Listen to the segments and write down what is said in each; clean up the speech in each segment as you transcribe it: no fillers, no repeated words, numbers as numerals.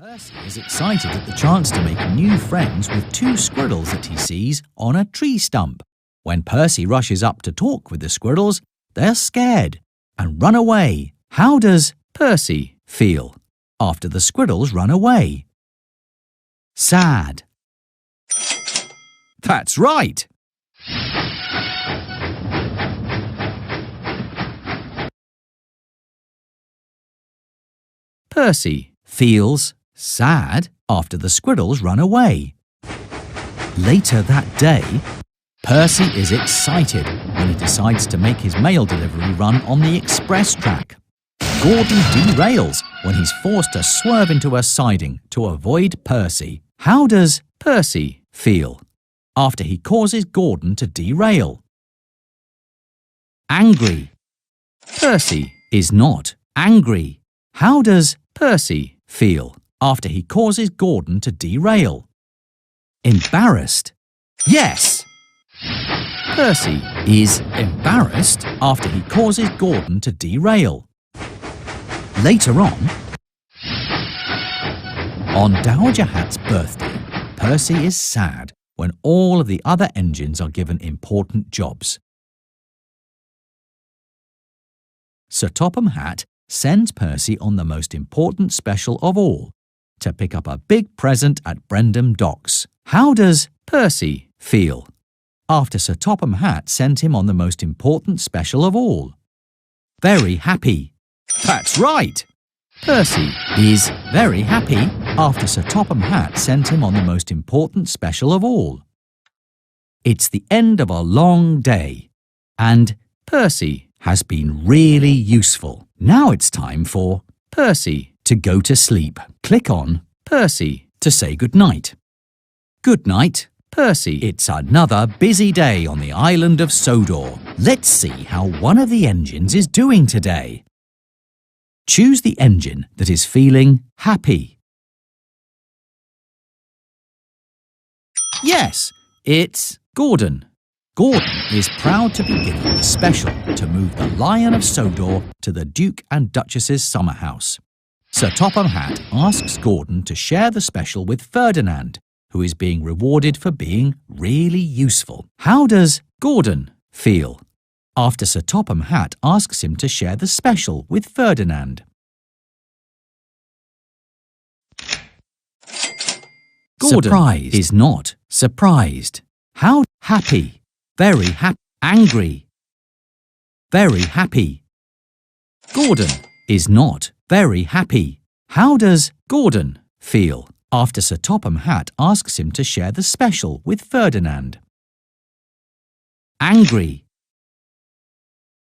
Percy is excited at the chance to make new friends with two squirrels that he sees on a tree stump. When Percy rushes up to talk with the squirrels, they're scared and run away. How does Percy feel after the squirrels run away? Sad. That's right. Percy feels sad after the squirrels run away. Later that day, Percy is excited when he decides to make his mail delivery run on the express track. Gordon derails when he's forced to swerve into a siding to avoid Percy. How does Percy feel after he causes Gordon to derail? Angry. Percy is not angry. How does Percy feel after he causes Gordon to derail? Embarrassed. Yes! Percy is embarrassed after he causes Gordon to derail. Later on Dowager Hat's birthday, Percy is sad when all of the other engines are given important jobs. Sir Topham Hatt sends Percy on the most important special of all, to pick up a big present at Brendam Docks. How does Percy feel after Sir Topham Hatt sent him on the most important special of all? Very happy. That's right! Percy is very happy after Sir Topham Hatt sent him on the most important special of all. It's the end of a long day, and Percy has been really useful. Now it's time for Percy to go to sleep. Click on Percy to say goodnight. Good night, Percy. It's another busy day on the island of Sodor. Let's see how one of the engines is doing today. Choose the engine that is feeling happy. Yes, it's Gordon. Gordon is proud to be given the special to move the Lion of Sodor to the Duke and Duchess's summer house. Sir Topham Hatt asks Gordon to share the special with Ferdinand, who is being rewarded for being really useful. How does Gordon feel after Sir Topham Hatt asks him to share the special with Ferdinand? Gordon surprised is not surprised. How happy? Very happy. Angry. Very happy. Gordon is not very happy. How does Gordon feel after Sir Topham Hatt asks him to share the special with Ferdinand? Angry.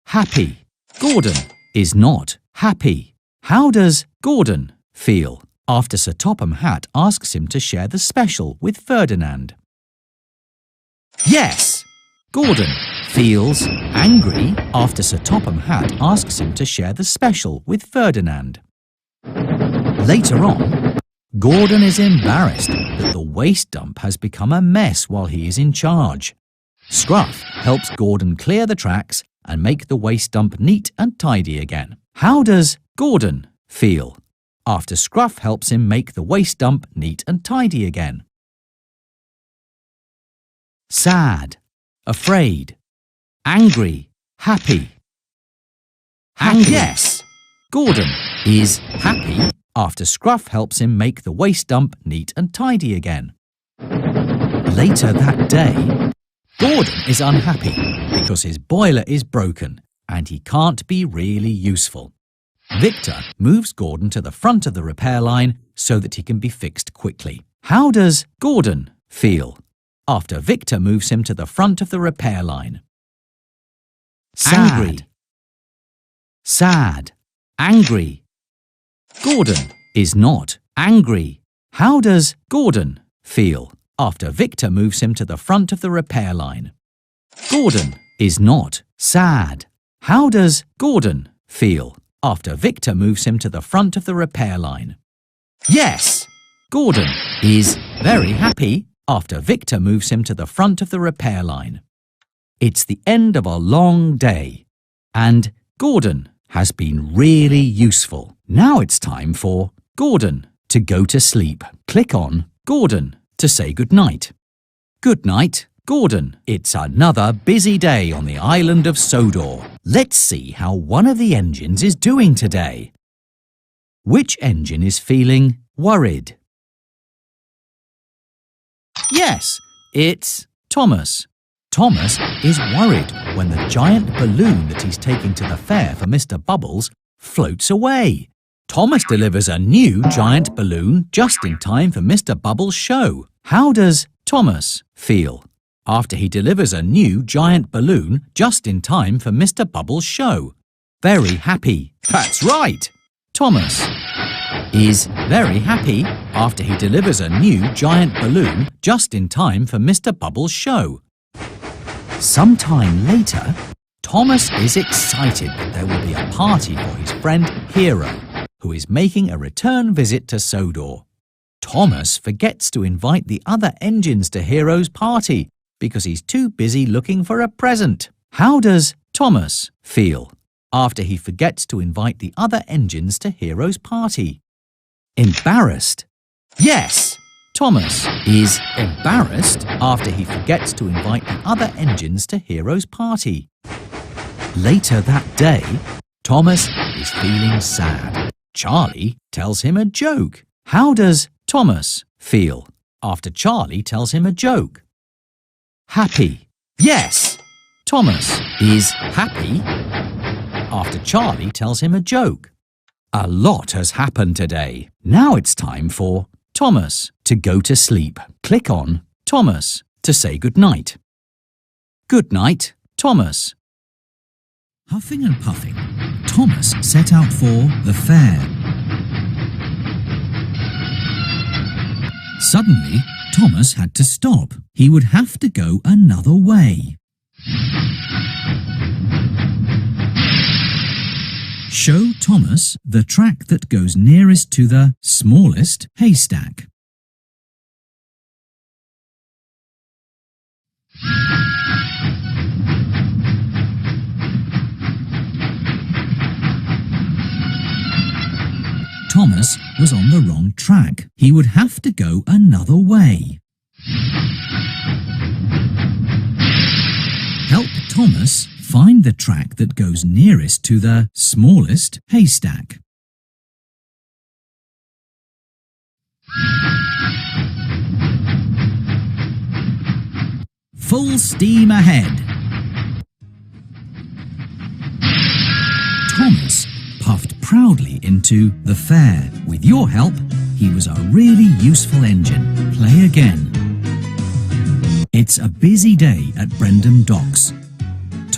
Happy. Gordon is not happy. How does Gordon feel after Sir Topham Hatt asks him to share the special with Ferdinand? Yes! Gordon feels angry after Sir Topham Hatt asks him to share the special with Ferdinand. Later on, Gordon is embarrassed that the waste dump has become a mess while he is in charge. Scruff helps Gordon clear the tracks and make the waste dump neat and tidy again. How does Gordon feel after Scruff helps him make the waste dump neat and tidy again? Sad. Afraid. Angry. Happy. And yes, Gordon is happy after Scruff helps him make the waste dump neat and tidy again. Later that day, Gordon is unhappy because his boiler is broken and he can't be really useful. Victor moves Gordon to the front of the repair line so that he can be fixed quickly. How does Gordon feel after Victor moves him to the front of the repair line? Sad. Angry. Sad. Angry. Gordon is not angry. How does Gordon feel after Victor moves him to the front of the repair line? Gordon is not sad. How does Gordon feel after Victor moves him to the front of the repair line? Yes! Gordon is very happy after Victor moves him to the front of the repair line. It's the end of a long day, and Gordon has been really useful. Now it's time for Gordon to go to sleep. Click on Gordon to say goodnight. Good night, Gordon. It's another busy day on the island of Sodor. Let's see how one of the engines is doing today. Which engine is feeling worried? Yes, it's Thomas. Thomas is worried when the giant balloon that he's taking to the fair for Mr. Bubbles floats away. Thomas delivers a new giant balloon just in time for Mr. Bubbles' show. How does Thomas feel after he delivers a new giant balloon just in time for Mr. Bubbles' show? Very happy. That's right. Thomas is very happy after he delivers a new giant balloon just in time for Mr. Bubbles' show. Sometime later, Thomas is excited that there will be a party for his friend Hero, who is making a return visit to Sodor. Thomas forgets to invite the other engines to Hero's party because he's too busy looking for a present. How does Thomas feel after he forgets to invite the other engines to Hero's party? Embarrassed. Yes, Thomas is embarrassed after he forgets to invite the other engines to Hero's party. Later that day, Thomas is feeling sad. Charlie tells him a joke. How does Thomas feel after Charlie tells him a joke? Happy. Yes, Thomas is happy after Charlie tells him a joke. A lot has happened today. Now it's time for Thomas to go to sleep. Click on Thomas to say goodnight. Good night, Thomas. Huffing and puffing, Thomas set out for the fair. Suddenly, Thomas had to stop. He would have to go another way. Show Thomas the track that goes nearest to the smallest haystack. Thomas was on the wrong track. He would have to go another way. Help Thomas find the track that goes nearest to the smallest haystack. Full steam ahead. Thomas puffed proudly into the fair. With your help, he was a really useful engine. Play again. It's a busy day at Brendam Docks.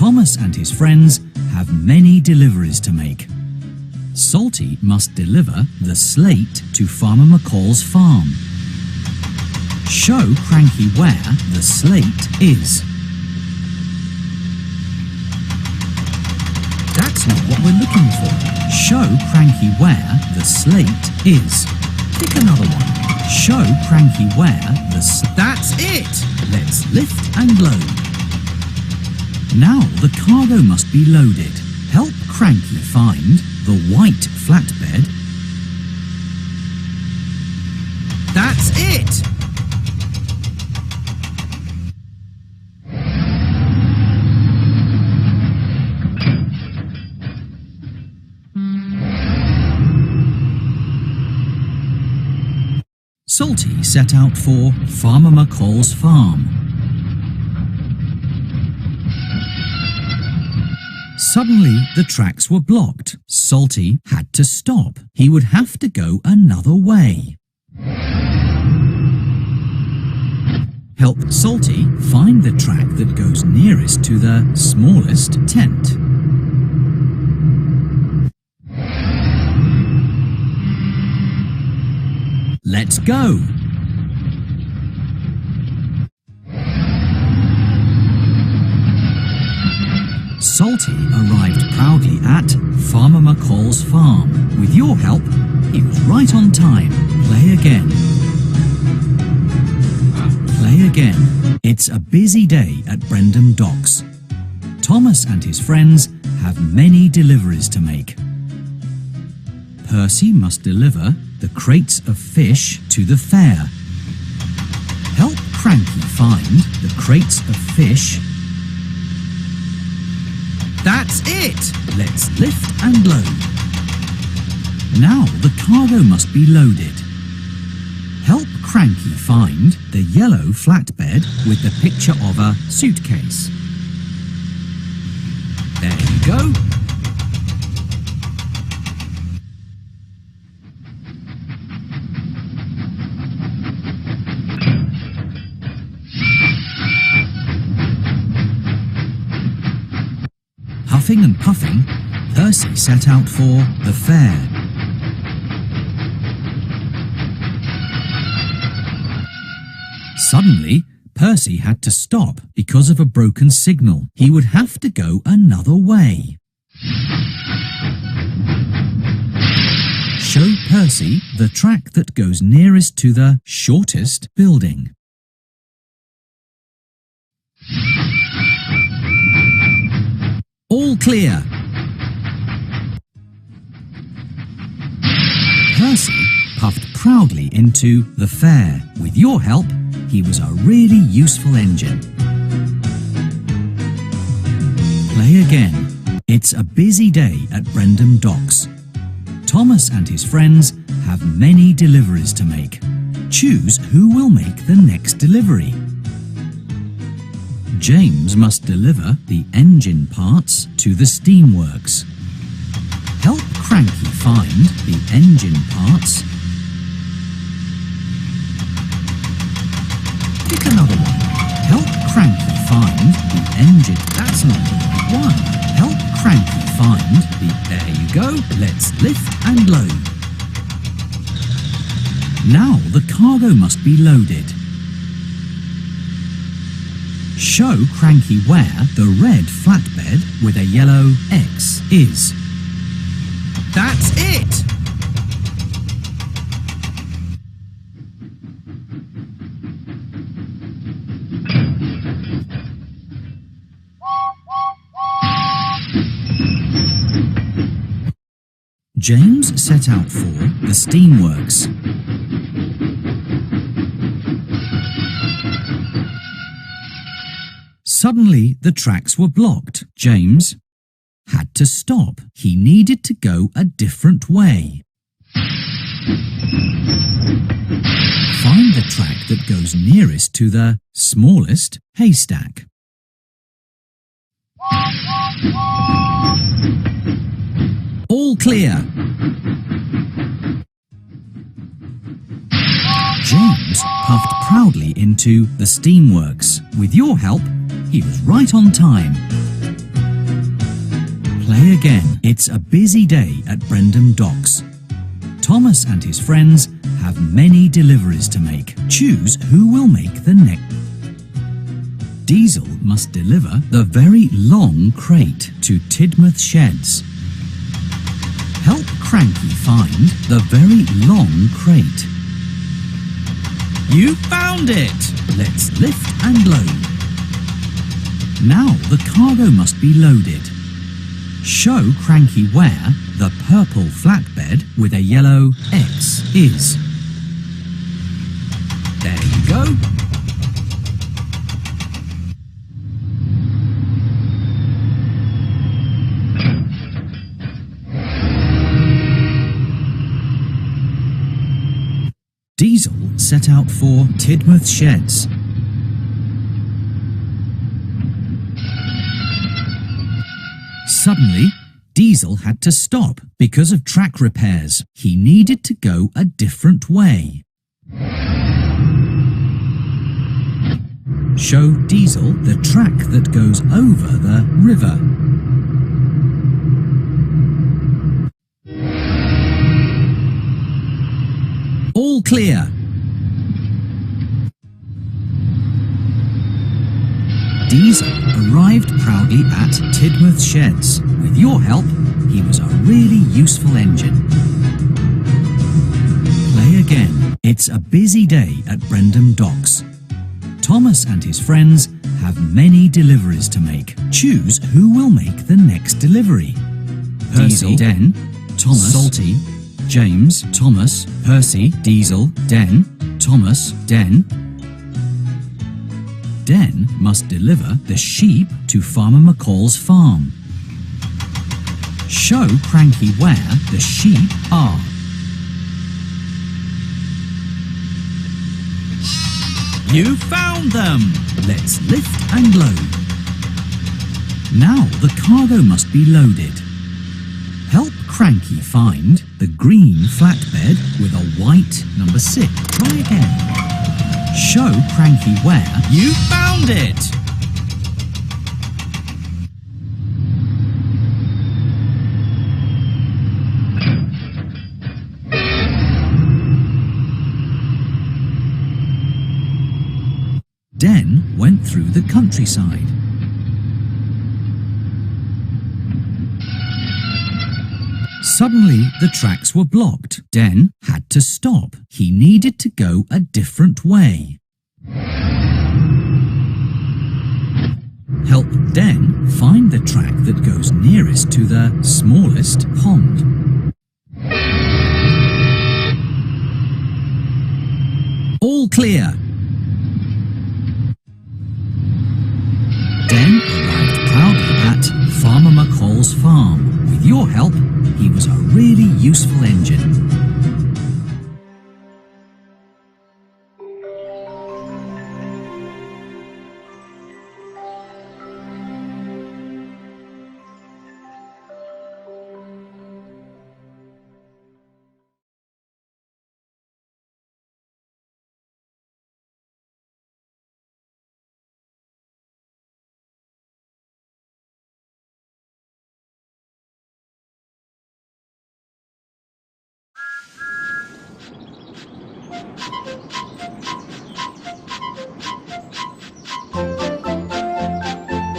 Thomas and his friends have many deliveries to make. Salty must deliver the slate to Farmer McCall's farm. Show Cranky where the slate is. That's not what we're looking for. Show Cranky where the slate is. Pick another one. Show Cranky where the That's it! Let's lift and load. Now the cargo must be loaded. Help Cranky find the white flatbed. That's it! Salty set out for Farmer McCall's farm. Suddenly, the tracks were blocked. Salty had to stop. He would have to go another way. Help Salty find the track that goes nearest to the smallest tent. Let's go! Salty arrived proudly at Farmer McCall's farm. With your help, he was right on time. Play again. Play again. It's a busy day at Brendam Docks. Thomas and his friends have many deliveries to make. Percy must deliver the crates of fish to the fair. Help Cranky find the crates of fish. That's it! Let's lift and load. Now the cargo must be loaded. Help Cranky find the yellow flatbed with the picture of a suitcase. There you go. Huffing and puffing, Percy set out for the fair. Suddenly, Percy had to stop because of a broken signal. He would have to go another way. Show Percy the track that goes nearest to the shortest building. All clear. Percy puffed proudly into the fair. With your help, he was a really useful engine. Play again. It's a busy day at Brendam Docks. Thomas and his friends have many deliveries to make. Choose who will make the next delivery. James must deliver the engine parts to the steamworks. Help Cranky find the engine parts. Pick another one. Help Cranky find the engine. That's not the right one. Help Cranky find the... There you go. Let's lift and load. Now the cargo must be loaded. Show Cranky where the red flatbed with a yellow X is. That's it! James set out for the steamworks. Suddenly, the tracks were blocked. James had to stop. He needed to go a different way. Find the track that goes nearest to the smallest haystack. All clear. James puffed proudly into the steamworks. With your help, he was right on time. Play again. It's a busy day at Brendam Docks. Thomas and his friends have many deliveries to make. Choose who will make the next. Diesel must deliver the very long crate to Tidmouth Sheds. Help Cranky find the very long crate. You found it! Let's lift and load. Now the cargo must be loaded. Show Cranky where the purple flatbed with a yellow X is. There you go. Diesel set out for Tidmouth Sheds. Suddenly, Diesel had to stop because of track repairs. He needed to go a different way. Show Diesel the track that goes over the river. All clear. Diesel arrived proudly at Tidmouth Sheds. With your help, he was a really useful engine. Play again. It's a busy day at Brendam Docks. Thomas and his friends have many deliveries to make. Choose who will make the next delivery. Percy, Den, Thomas, Salty, James, Thomas, Percy, Diesel, Den, Thomas, Den. Den must deliver the sheep to Farmer McCall's farm. Show Cranky where the sheep are. You found them! Let's lift and load. Now the cargo must be loaded. Help Cranky find the green flatbed with a white number 6. Try again. Show Cranky where you found it! Den went through the countryside. Suddenly, the tracks were blocked. Den had to stop. He needed to go a different way. Help Den find the track that goes nearest to the smallest pond. All clear. Den arrived proudly at Farmer McCall's farm. With your help, he was a really useful engine.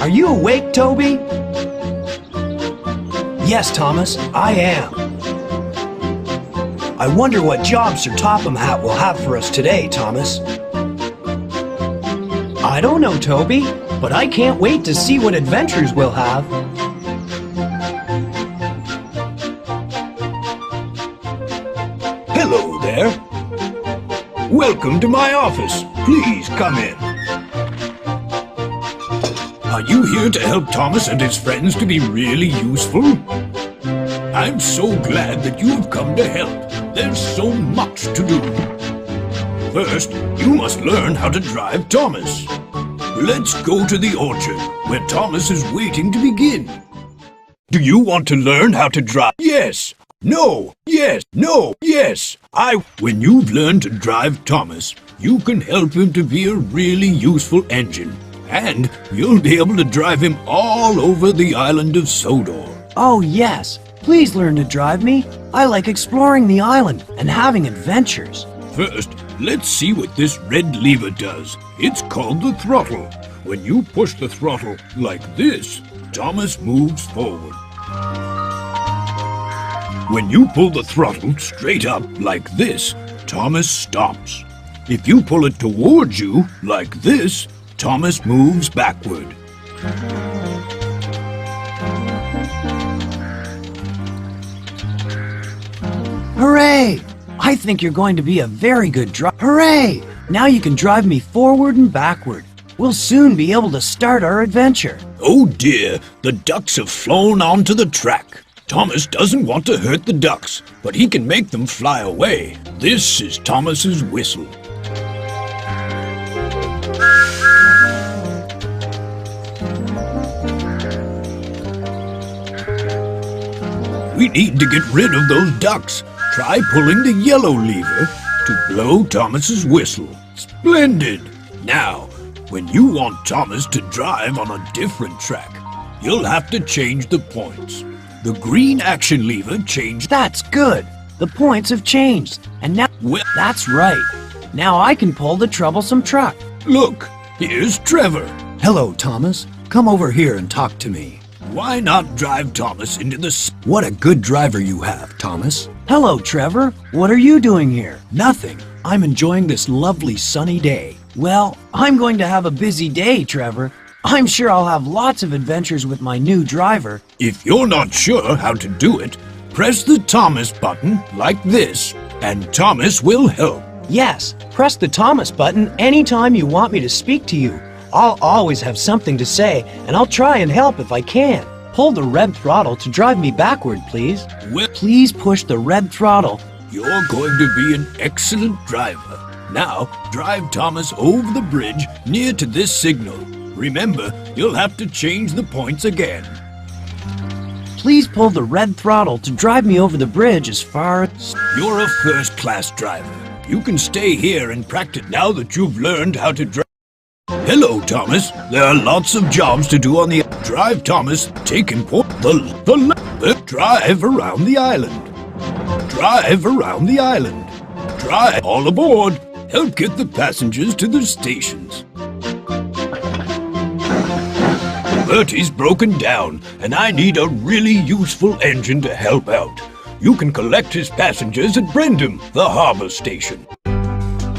Are you awake, Toby? Yes, Thomas, I am. I wonder what job Sir Topham Hatt will have for us today, Thomas. I don't know, Toby, but I can't wait to see what adventures we'll have. Hello there. Welcome to my office. Please come in. Are you here to help Thomas and his friends to be really useful? I'm so glad that you have come to help. There's so much to do. First, you must learn how to drive Thomas. Let's go to the orchard, where Thomas is waiting to begin. Do you want to learn how to drive? Yes. No. Yes. No. Yes. When you've learned to drive Thomas, you can help him to be a really useful engine. And you'll be able to drive him all over the island of Sodor. Oh, yes. Please learn to drive me. I like exploring the island and having adventures. First, let's see what this red lever does. It's called the throttle. When you push the throttle like this, Thomas moves forward. When you pull the throttle straight up like this, Thomas stops. If you pull it towards you like this, Thomas moves backward. Hooray! I think you're going to be a very good driver. Hooray! Now you can drive me forward and backward. We'll soon be able to start our adventure. Oh dear, the ducks have flown onto the track. Thomas doesn't want to hurt the ducks, but he can make them fly away. This is Thomas's whistle. We need to get rid of those ducks. Try pulling the yellow lever to blow Thomas's whistle. Splendid! Now, when you want Thomas to drive on a different track, you'll have to change the points. The green action lever changed. That's good. The points have changed. And now... Well, that's right. Now I can pull the troublesome truck. look, here's Trevor. Hello, Thomas. Come over here and talk to me. Why not drive Thomas into the... What a good driver you have, Thomas. Hello, Trevor. What are you doing here? Nothing. I'm enjoying this lovely sunny day. Well, I'm going to have a busy day, Trevor. I'm sure I'll have lots of adventures with my new driver. If you're not sure how to do it, Press the Thomas button like this, and Thomas will help. Yes, press the Thomas button anytime you want me to speak to you. I'll always have something to say, and I'll try and help if I can. Pull the red throttle to drive me backward, please. Well, Please push the red throttle. you're going to be an excellent driver. Now, drive Thomas over the bridge near to this signal. Remember, you'll have to change the points again. Please pull the red throttle to drive me over the bridge as far as... You're a first-class driver. You can stay here and practice now that you've learned how to drive. Hello, Thomas. There are lots of jobs to do on the... Drive, Thomas. Take important... Drive around the island. Drive around the island. Drive all aboard. Help get the passengers to the stations. Bertie's broken down, and I need a really useful engine to help out. You can collect his passengers at Brendam, the harbor station.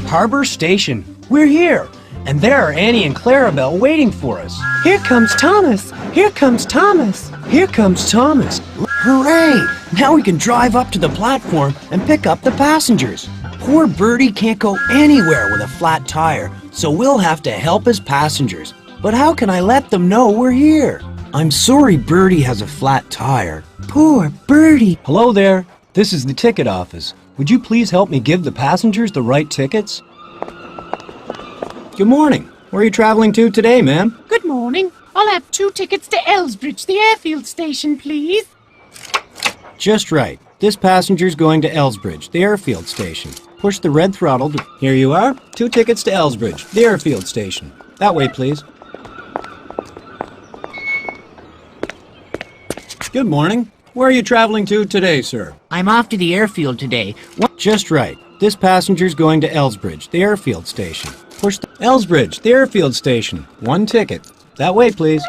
Harbor Station. We're here. And there are Annie and Clarabelle waiting for us. Here comes Thomas. Here comes Thomas. Here comes Thomas. Hooray! Now we can drive up to the platform and pick up the passengers. Poor Bertie can't go anywhere with a flat tire, so we'll have to help his passengers. But how can I let them know we're here? I'm sorry Bertie has a flat tire. Poor Bertie. Hello there. This is the ticket office. Would you please help me give the passengers the right tickets? Good morning. Where are you traveling to today, ma'am? Good morning. I'll have 2 tickets to Elsbridge, the airfield station, please. Just right. This passenger's going to Elsbridge, the airfield station. Push the red throttle to... Here you are. 2 tickets to Elsbridge, the airfield station. That way, please. Good morning. Where are you traveling to today, sir? I'm off to the airfield today. Just right. This passenger's going to Elsbridge, the airfield station. Push the... Elsbridge, the airfield station. 1 ticket. That way, please.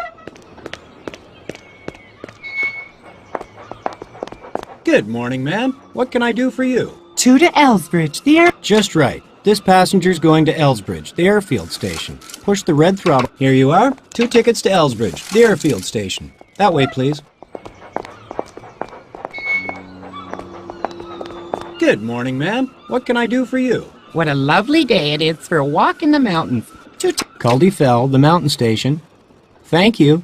Good morning, ma'am. What can I do for you? 2 to Elsbridge, the air... Just right. This passenger's going to Elsbridge, the airfield station. Push the red throttle. Here you are. 2 tickets to Elsbridge, the airfield station. That way, please. Good morning, ma'am. What can I do for you? What a lovely day it is for a walk in the mountains. Culdee Fell, the mountain station. Thank you.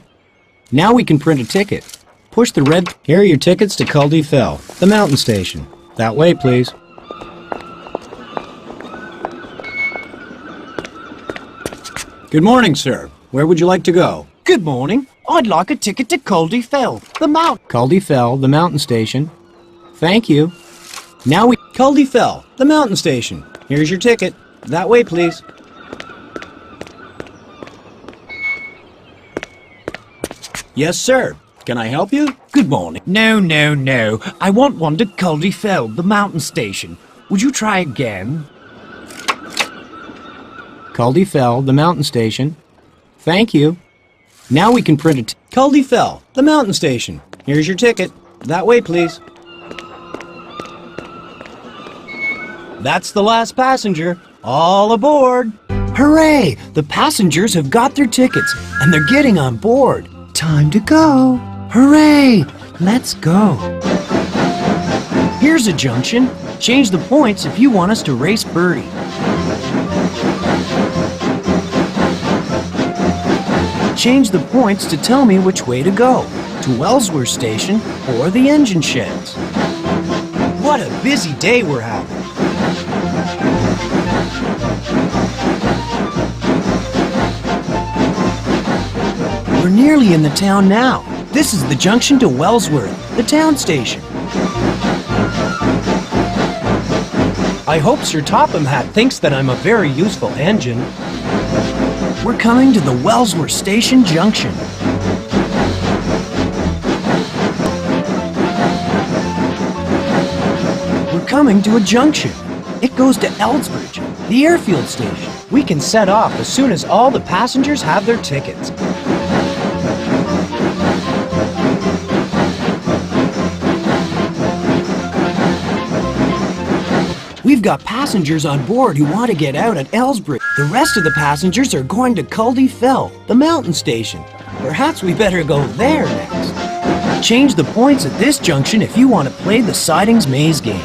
Now we can print a ticket. Push the red... Here are your tickets to Culdee Fell, the mountain station. That way, please. Good morning, sir. Where would you like to go? Good morning. I'd like a ticket to Culdee Fell, the mountain... Culdee Fell, the mountain station. Thank you. Now we... Culdee Fell, the mountain station. Here's your ticket. That way, please. Yes, sir. Can I help you? Good morning. No. I want one to Culdee Fell, the mountain station. Would you try again? Culdee Fell, the mountain station. Thank you. Now we can print it. Culdee Fell, the mountain station. Here's your ticket. That way, please. That's the last passenger. All aboard! Hooray! The passengers have got their tickets, and they're getting on board. Time to go. Hooray! Let's go. Here's a junction. Change the points if you want us to race Bertie. Change the points to tell me which way to go, to Wellsworth Station or the engine sheds. What a busy day we're having. We're nearly in the town now. This is the junction to Wellsworth, the town station. I hope Sir Topham Hatt thinks that I'm a very useful engine. We're coming to the Wellsworth Station Junction. We're coming to a junction. It goes to Elsbridge, the airfield station. We can set off as soon as all the passengers have their tickets. We've got passengers on board who want to get out at Elsbridge. The rest of the passengers are going to Culdee Fell, the mountain station. Perhaps we better go there next. Change the points at this junction if you want to play the sidings maze game.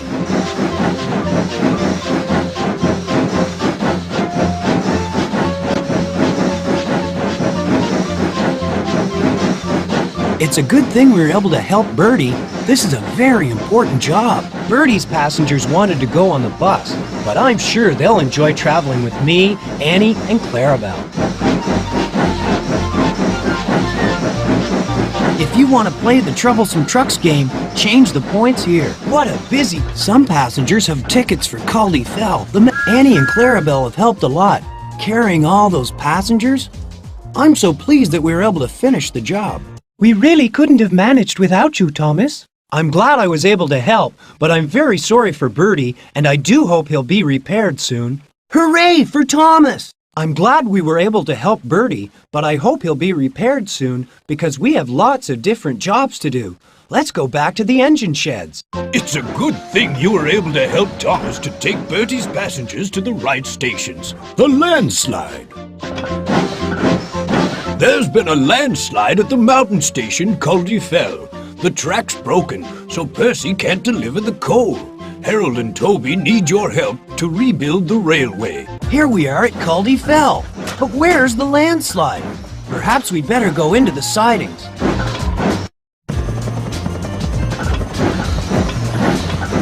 It's a good thing we were able to help Bertie. This is a very important job. Bertie's passengers wanted to go on the bus, but I'm sure they'll enjoy traveling with me, Annie, and Clarabelle. If you want to play the Troublesome Trucks game, change the points here. What a busy! Some passengers have tickets for Caldy Fell. Annie and Clarabelle have helped a lot, carrying all those passengers. I'm so pleased that we were able to finish the job. We really couldn't have managed without you, Thomas. I'm glad I was able to help, but I'm very sorry for Bertie, and I do hope he'll be repaired soon. Hooray for Thomas! I'm glad we were able to help Bertie, but I hope he'll be repaired soon because we have lots of different jobs to do. Let's go back to the engine sheds. It's a good thing you were able to help Thomas to take Bertie's passengers to the right stations. The landslide. There's been a landslide at the mountain station Caldy Fell. The track's broken, so Percy can't deliver the coal. Harold and Toby need your help to rebuild the railway. Here we are at Caldy Fell, but where's the landslide? Perhaps we'd better go into the sidings.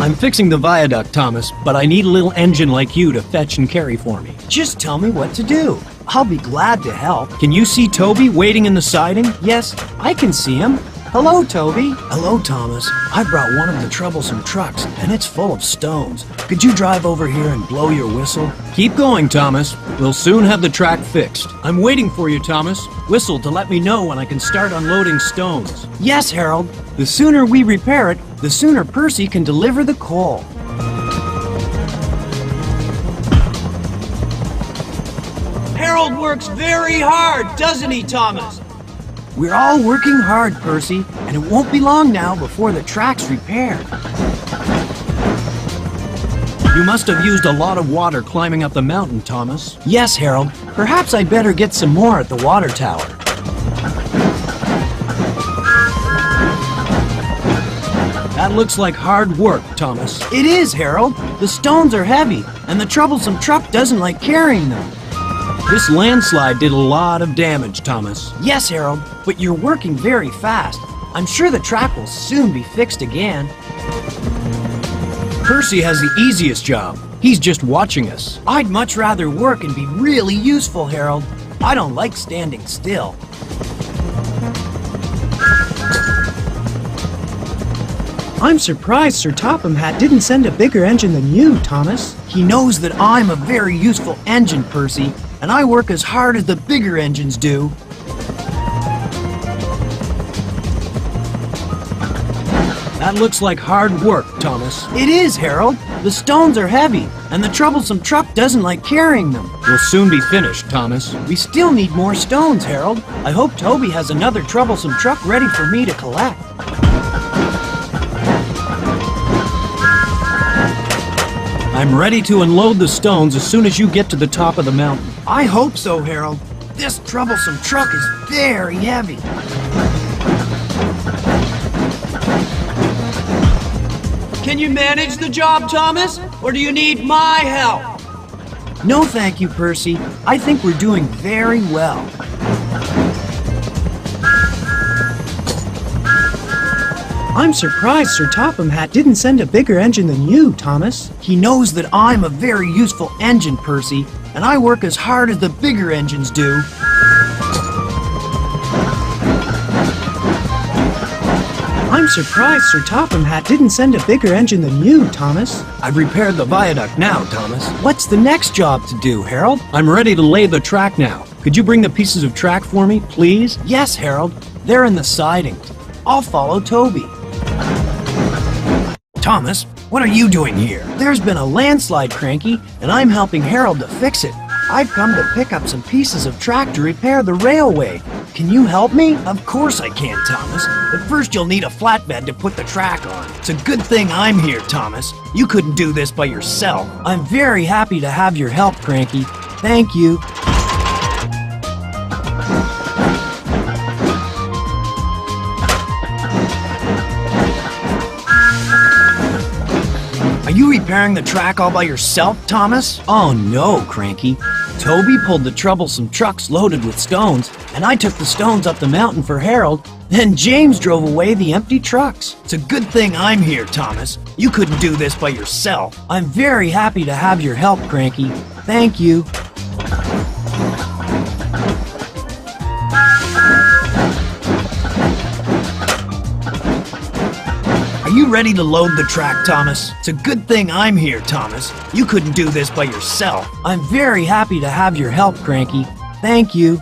I'm fixing the viaduct, Thomas, but I need a little engine like you to fetch and carry for me. Just tell me what to do. I'll be glad to help. Can you see Toby waiting in the siding? Yes, I can see him. Hello, Toby. Hello, Thomas. I brought one of the troublesome trucks, and it's full of stones. Could you drive over here and blow your whistle? Keep going, Thomas. We'll soon have the track fixed. I'm waiting for you, Thomas. Whistle to let me know when I can start unloading stones. Yes, Harold. The sooner we repair it, the sooner Percy can deliver the coal. Harold works very hard, doesn't he, Thomas? We're all working hard, Percy, and it won't be long now before the track's repaired. You must have used a lot of water climbing up the mountain, Thomas. Yes, Harold. Perhaps I'd better get some more at the water tower. That looks like hard work, Thomas. It is, Harold. The stones are heavy, and the troublesome truck doesn't like carrying them. This landslide did a lot of damage, Thomas. Yes, Harold, but you're working very fast. I'm sure the track will soon be fixed again. Percy has the easiest job. He's just watching us. I'd much rather work and be really useful, Harold. I don't like standing still. I'm surprised Sir Topham Hatt didn't send a bigger engine than you, Thomas. He knows that I'm a very useful engine, Percy, and I work as hard as the bigger engines do. That looks like hard work, Thomas. It is, Harold. The stones are heavy, and the troublesome truck doesn't like carrying them. We'll soon be finished, Thomas. We still need more stones, Harold. I hope Toby has another troublesome truck ready for me to collect. I'm ready to unload the stones as soon as you get to the top of the mountain. I hope so, Harold. This troublesome truck is very heavy. Can you manage the job, Thomas? Or do you need my help? No, thank you, Percy. I think we're doing very well. I'm surprised Sir Topham Hatt didn't send a bigger engine than you, Thomas. He knows that I'm a very useful engine, Percy, and I work as hard as the bigger engines do. I'm surprised Sir Topham Hatt didn't send a bigger engine than you, Thomas. I've repaired the viaduct now, Thomas. What's the next job to do, Harold? I'm ready to lay the track now. Could you bring the pieces of track for me, please? Yes, Harold. They're in the sidings. I'll follow Toby. Thomas, what are you doing here? There's been a landslide, Cranky, and I'm helping Harold to fix it. I've come to pick up some pieces of track to repair the railway. Can you help me? Of course I can, Thomas. But first you'll need a flatbed to put the track on. It's a good thing I'm here, Thomas. You couldn't do this by yourself. I'm very happy to have your help, Cranky. Thank you. you repairing the track all by yourself, Thomas? Oh no, Cranky. Toby pulled the troublesome trucks loaded with stones, and I took the stones up the mountain for Harold, then James drove away the empty trucks. It's a good thing I'm here, Thomas. You couldn't do this by yourself. I'm very happy to have your help, Cranky. Thank you. Are you ready to load the track, Thomas? It's a good thing I'm here, Thomas. You couldn't do this by yourself. I'm very happy to have your help, Cranky. Thank you.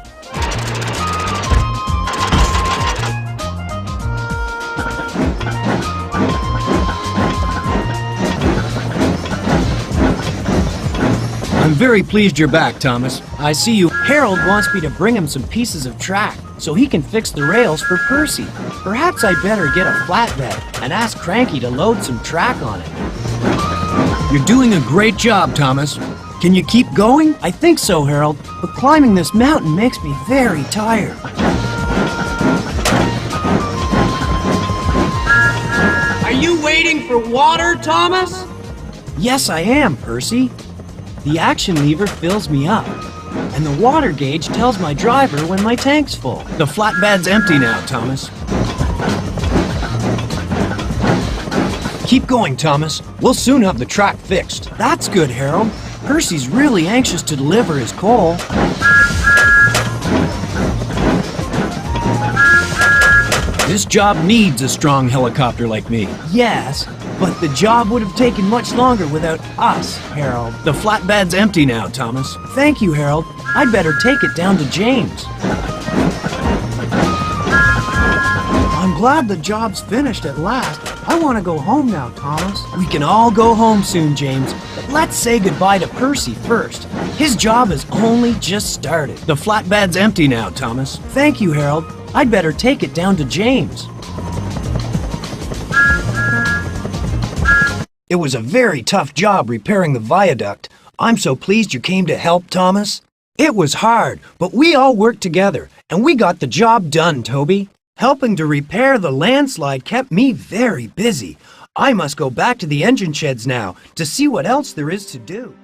I'm very pleased you're back, Thomas. I see you. Harold wants me to bring him some pieces of track so he can fix the rails for Percy. Perhaps I'd better get a flatbed and ask Cranky to load some track on it. You're doing a great job, Thomas. Can you keep going? I think so, Harold, but climbing this mountain makes me very tired. Are you waiting for water, Thomas? Yes, I am, Percy. The action lever fills me up, and the water gauge tells my driver when my tank's full. The flatbed's empty now, Thomas. Keep going, Thomas. We'll soon have the track fixed. That's good, Harold. Percy's really anxious to deliver his coal. This job needs a strong helicopter like me. Yes, but the job would have taken much longer without us, Harold. The flatbed's empty now, Thomas. Thank you, Harold. I'd better take it down to James. I'm glad the job's finished at last. I want to go home now, Thomas. We can all go home soon, James. But let's say goodbye to Percy first. His job has only just started. The flatbed's empty now, Thomas. Thank you, Harold. I'd better take it down to James. It was a very tough job repairing the viaduct. I'm so pleased you came to help, Thomas. It was hard, but we all worked together, and we got the job done, Toby. Helping to repair the landslide kept me very busy. I must go back to the engine sheds now to see what else there is to do.